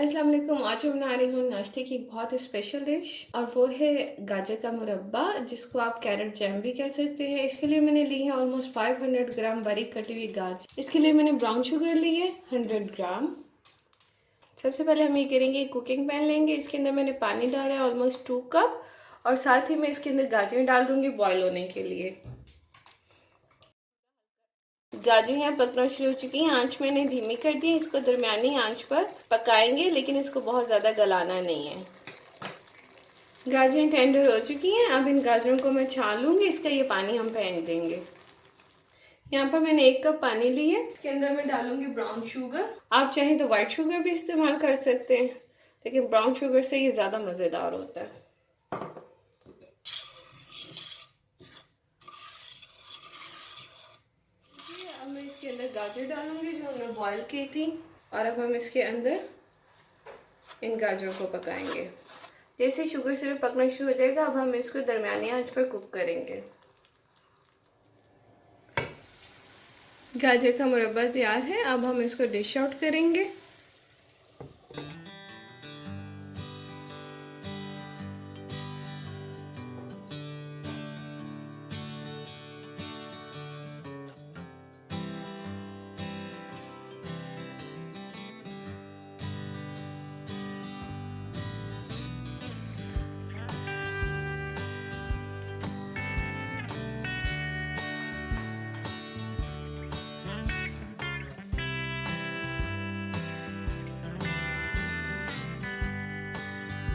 अस्सलाम वालेकुम। आज मैं बना रही हूँ नाश्ते की एक बहुत स्पेशल डिश और वो है गाजर का मुरब्बा, जिसको आप कैरेट जैम भी कह सकते हैं। इसके लिए मैंने ली है ऑलमोस्ट 500 ग्राम बारीक कटी हुई गाजर। इसके लिए मैंने ब्राउन शुगर ली है 100 ग्राम। सबसे पहले हम ये करेंगे, कुकिंग पैन लेंगे, इसके अंदर मैंने पानी डाला है ऑलमोस्ट 2 कप और साथ ही मैं इसके अंदर गाजर डाल दूंगी बॉयल होने के लिए। गाजर यहाँ पकना शुरू हो चुकी है, आंच मैंने धीमी कर दी है। इसको दरमियानी आंच पर पकाएंगे, लेकिन इसको बहुत ज़्यादा गलाना नहीं है। गाजरें टेंडर हो चुकी हैं, अब इन गाजरों को मैं छान लूँगी, इसका ये पानी हम फेंक देंगे। यहाँ पर मैंने 1 कप पानी ली है, इसके अंदर मैं डालूंगी ब्राउन शुगर। आप चाहें तो वाइट शुगर भी इस्तेमाल कर सकते हैं, लेकिन ब्राउन शुगर से ये ज़्यादा मज़ेदार होता है। अब मैं इसके अंदर गाजर डालूंगी जो हमने बॉयल की थी, और अब हम इसके अंदर इन गाजरों को पकाएंगे। जैसे शुगर सिरप पकना शुरू हो जाएगा, अब हम इसको दरमियानी आंच पर कुक करेंगे। गाजर का मुरब्बा तैयार है, अब हम इसको डिश आउट करेंगे।